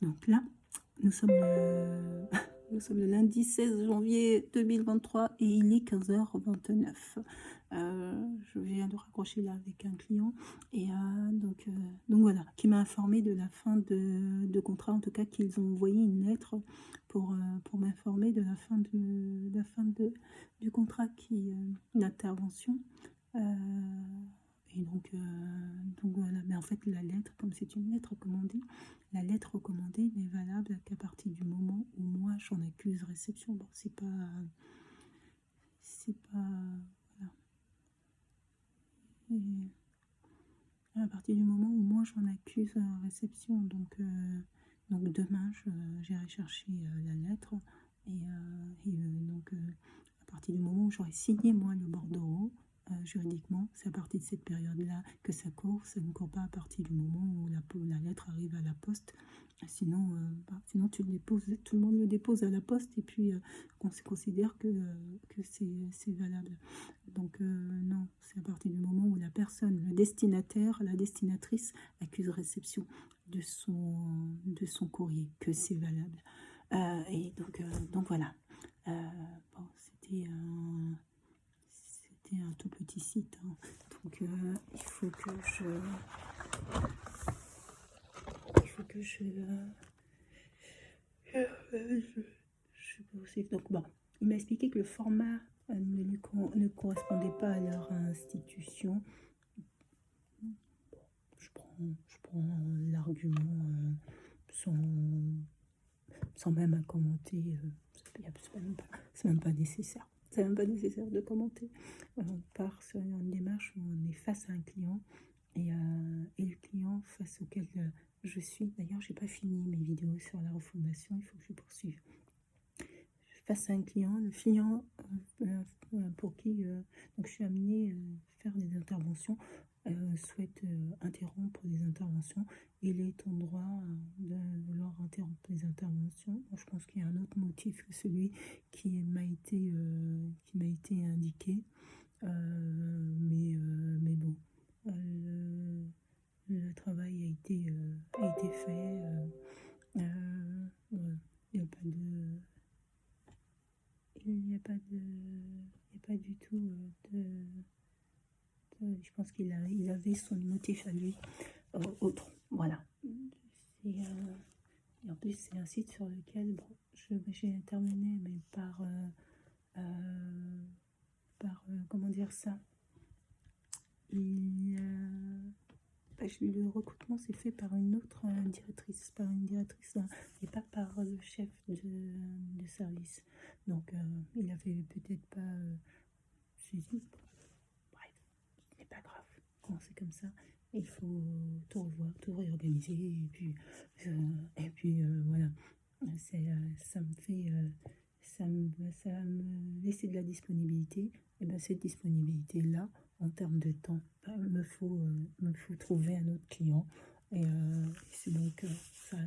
Donc là, nous sommes le, nous sommes le lundi 16 janvier 2023 et il est 15h29. Je viens de raccrocher là avec un client et donc voilà, qui m'a informé de la fin de contrat, en tout cas qu'ils ont envoyé une lettre pour m'informer de la fin du contrat d'intervention. Et donc voilà, mais en fait la lettre, comme c'est une lettre recommandée, la lettre recommandée n'est valable qu'à partir du moment où moi j'en accuse réception. Bon, c'est pas voilà. Et à partir du moment où moi j'en accuse réception, donc demain j'irai chercher la lettre donc à partir du moment où j'aurai signé moi le bordereau, juridiquement, c'est à partir de cette période-là que ça court. Ça ne court pas à partir du moment où la lettre arrive à la poste. Sinon, sinon tu le déposes, tout le monde le dépose à la poste et puis on se considère que c'est valable. Donc non, c'est à partir du moment où la personne, le destinataire, la destinatrice accuse réception de son courrier que c'est valable. Et donc voilà. Bon, c'était un tout petit site, hein. Donc il faut que donc bon, il m'a expliqué que le format ne correspondait pas à leur institution. Je prends l'argument sans même à commenter. C'est même pas nécessaire. C'est même pas nécessaire de commenter. On part sur une démarche où on est face à un client et le client face auquel je suis. D'ailleurs, j'ai pas fini mes vidéos sur la refondation. Il faut que je poursuive. Face à un client, le client pour qui donc je suis amenée à faire des interventions, souhaite interrompre des interventions. Il est en droit de vouloir interrompre les interventions. Bon, je pense qu'il y a un autre motif que celui qui m'a été indiqué, mais bon, le travail a été fait. Voilà. Il n'y a pas du tout je pense qu'il avait son motif à lui autre. Voilà. Et en plus, c'est un site sur lequel bon, j'ai intervenu, mais comment dire ça, le recrutement s'est fait par une autre directrice, et pas par le chef de service. Donc, il avait peut-être pas suivi. Bref, ce n'est pas grave. Quand c'est comme ça, il faut tout revoir, tout réorganiser, et puis voilà. Ça va me laisser de la disponibilité. Et bien cette disponibilité là, en termes de temps, me faut trouver un autre client. Et c'est donc ça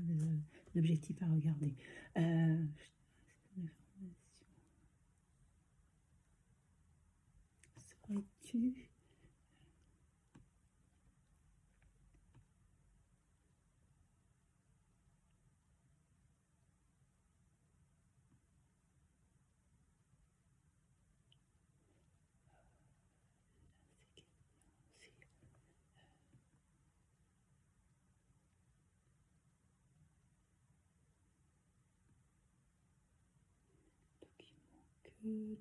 l'objectif à regarder. Saurais-tu que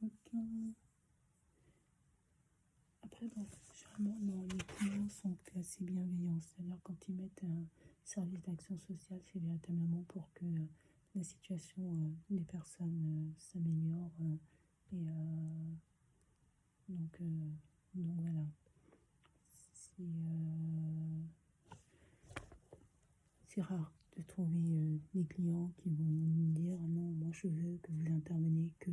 Donc, après, bon, généralement, non, les clients sont assez bienveillants. C'est-à-dire quand ils mettent un service d'action sociale, c'est véritablement pour que la situation des personnes s'améliore. Et donc, voilà. C'est rare de trouver des clients qui vont nous dire non, moi je veux que vous interveniez que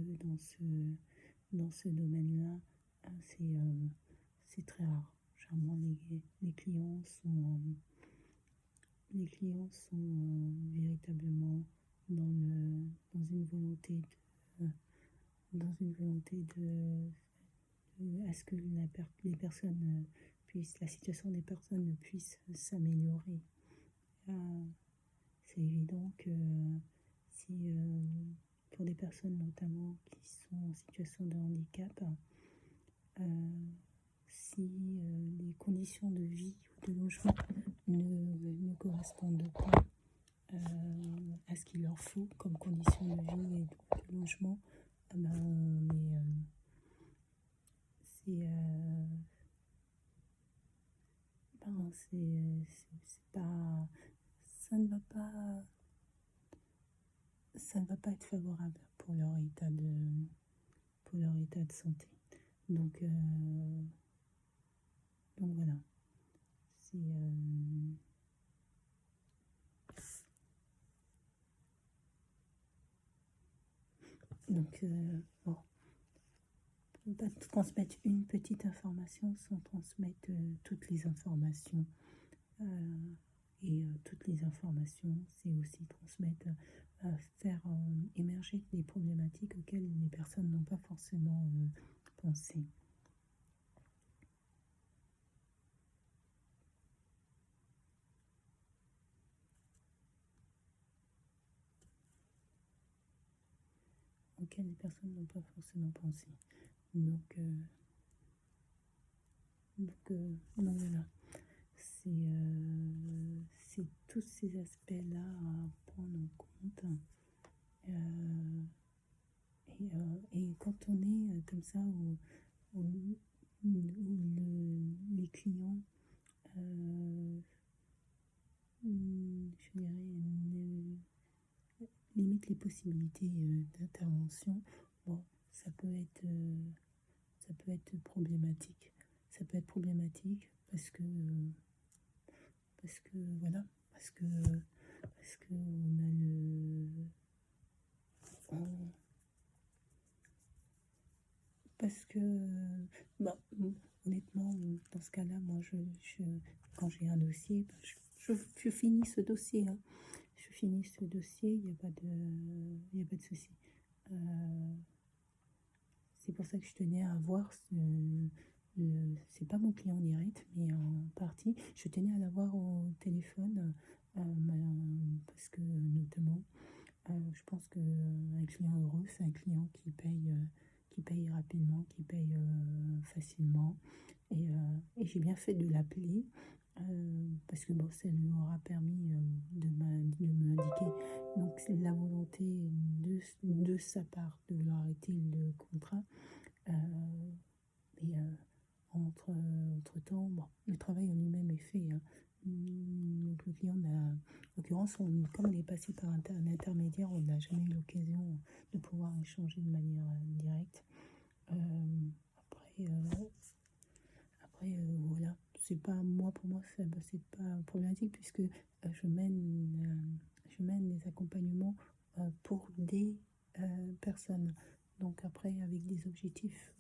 dans ce domaine-là. C'est très rare. Généralement, les clients sont véritablement dans une volonté à ce que les personnes la situation des personnes puisse s'améliorer. C'est évident que si pour des personnes notamment qui sont en situation de handicap, si les conditions de vie ou de logement ne correspondent pas à ce qu'il leur faut comme conditions de vie et de logement, ça ne va pas être favorable pour leur état de santé. Donc voilà. Bon, on ne peut pas transmettre une petite information sans transmettre toutes les informations. Toutes les informations, c'est aussi transmettre, faire émerger des problématiques auxquelles les personnes n'ont pas forcément pensé. Auxquelles les personnes n'ont pas forcément pensé. Donc voilà. C'est tous ces aspects-là à prendre en compte. Et quand on est comme ça, où les clients, je dirais, limite les possibilités d'intervention, bon, ça peut être problématique. Ça peut être problématique parce que voilà, parce que bah, honnêtement, dans ce cas-là, moi, quand j'ai un dossier, je finis ce dossier. Hein. Je finis ce dossier, il n'y a pas de souci. C'est pour ça que je tenais à voir c'est pas mon client direct, mais en partie, je tenais à l'avoir au téléphone parce que notamment, je pense qu'un client heureux, c'est un client qui paye rapidement, qui paye facilement. Et j'ai bien fait de l'appeler parce que bon, ça lui aura permis de m'indiquer donc la volonté de sa part de vouloir arrêter le contrat. Entre-temps, bon, le travail en lui-même est fait. Hein. Donc le client en l'occurrence, comme il est passé par un intermédiaire, on n'a jamais eu l'occasion de pouvoir échanger de manière directe. Après, voilà, c'est pas pour moi, c'est pas problématique puisque je mène les accompagnements pour des personnes. Donc après, avec des objectifs,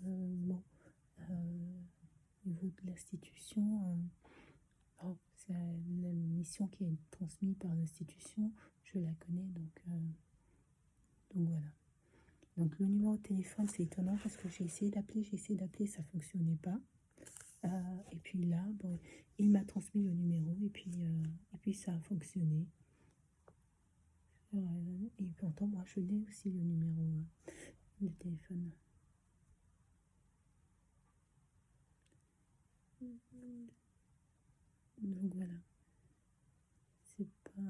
au niveau de l'institution, c'est la mission qui est transmise par l'institution, je la connais, donc voilà. Donc le numéro de téléphone, c'est étonnant parce que j'ai essayé d'appeler, ça fonctionnait pas. Et puis là, bon, il m'a transmis le numéro et puis ça a fonctionné. Et pourtant, moi, je l'ai aussi le numéro de téléphone. Donc voilà. C'est pas...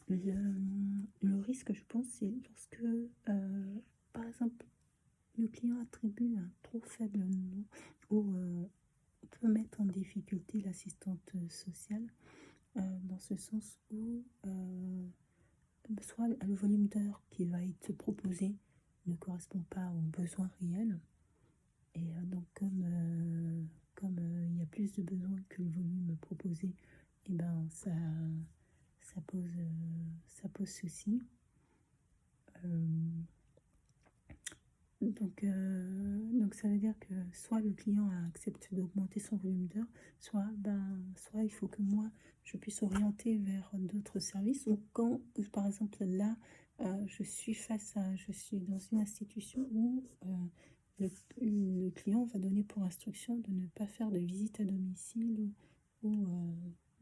Le risque, je pense, c'est lorsque, par exemple, le client attribue un trop faible nom ou peut mettre en difficulté l'assistante sociale, dans ce sens où soit le volume d'heures qui va être proposé ne correspond pas aux besoins réels. Et donc, comme il y a plus de besoins que le volume proposé, et ben ça pose souci. Donc ça veut dire que soit le client accepte d'augmenter son volume d'heures, soit il faut que moi je puisse orienter vers d'autres services. Ou quand, par exemple, là, je suis dans une institution où le client va donner pour instruction de ne pas faire de visite à domicile ou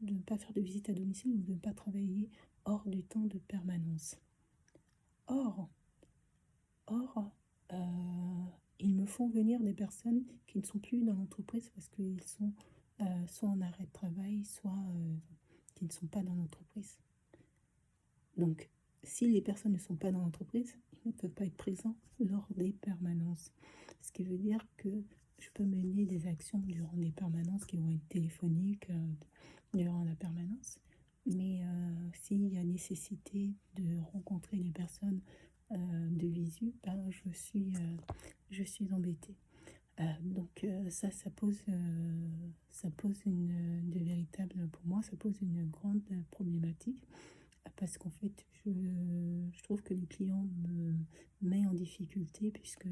de ne pas faire de visite à domicile ou de ne pas travailler hors du temps de permanence. Or, ils me font venir des personnes qui ne sont plus dans l'entreprise parce qu'ils sont soit en arrêt de travail, soit qui ne sont pas dans l'entreprise. Donc, si les personnes ne sont pas dans l'entreprise, ils ne peuvent pas être présents lors des permanences. Ce qui veut dire que je peux mener des actions durant des permanences qui vont être téléphoniques durant la permanence. Mais s'il y a nécessité de rencontrer les personnes de visu, ben, je suis embêtée. Donc ça pose de véritables, pour moi, ça pose une grande problématique parce qu'en fait, je trouve que le client me met en difficulté puisque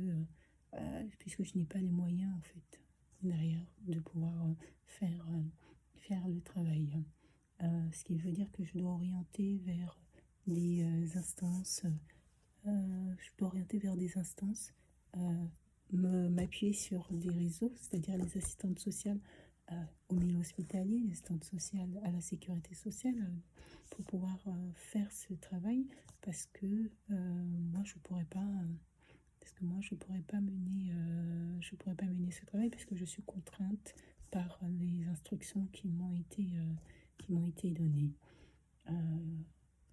je n'ai pas les moyens, en fait, derrière, de pouvoir faire le travail. Ce qui veut dire que je dois orienter vers des instances, m'appuyer sur des réseaux, c'est-à-dire les assistantes sociales au milieu hospitalier, les assistantes sociales à la sécurité sociale, pour pouvoir faire ce travail, parce que moi je pourrais pas mener ce travail puisque je suis contrainte par les instructions qui m'ont été données.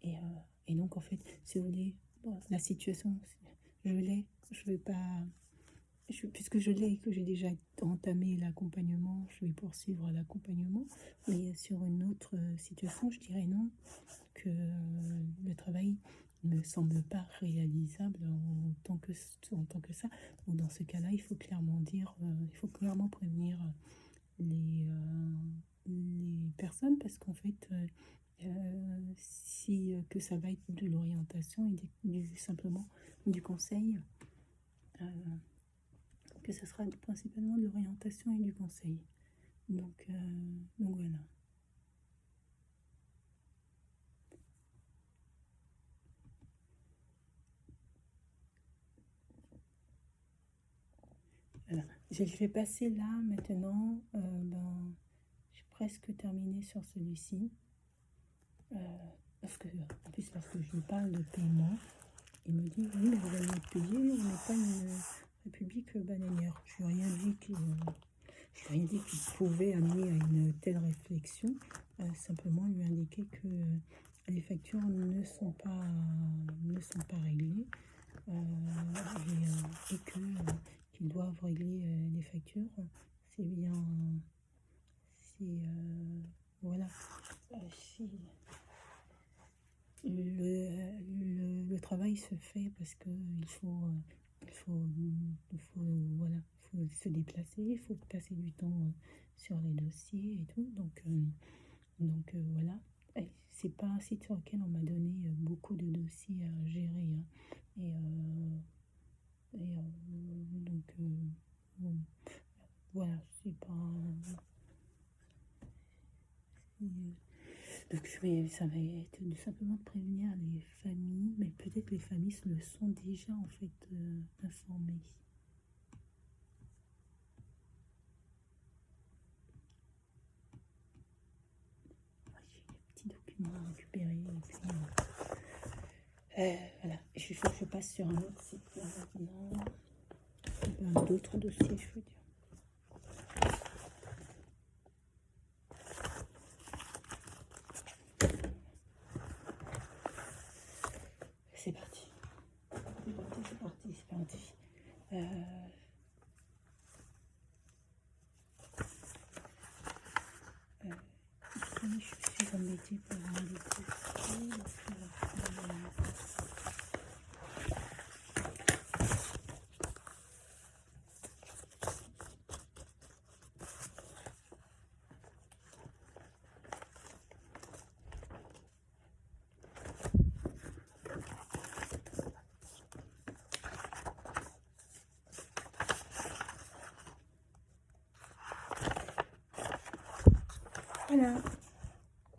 Et donc en fait, si vous voulez, bon, la situation, puisque je l'ai et que j'ai déjà entamé l'accompagnement, je vais poursuivre l'accompagnement. Mais sur une autre situation, je dirais non, que le travail ne me semble pas réalisable en tant que ça. Ou dans ce cas-là, il faut clairement prévenir les personnes, parce qu'en fait, que ça va être de l'orientation et simplement du conseil, que ce sera principalement de l'orientation et du conseil. Donc voilà. Voilà. Je vais passer là maintenant. J'ai presque terminé sur celui-ci. Parce que je lui parle de paiement, il me dit oui, mais vous allez être payé, on n'est pas une république bananière. Je n'ai rien dit qu'il pouvait amener à une telle réflexion, simplement lui indiquer que les factures ne sont pas réglées, et qu'ils doivent régler les factures. C'est bien, voilà. Le travail se fait parce que il faut se déplacer, il faut passer du temps sur les dossiers et tout. Donc voilà. Et c'est pas un site sur lequel on m'a donné beaucoup de dossiers à gérer, hein. Donc bon, voilà, c'est pas. Donc ça va être simplement de prévenir les familles, mais peut-être les familles le sont déjà en fait informées. J'ai des petits documents à récupérer et puis voilà. Je passe sur un autre site là maintenant, d'autres dossiers, je veux dire. C'est parti, c'est parti, c'est parti. Euh, ici, je suis embêtée pour un découpé. Voilà.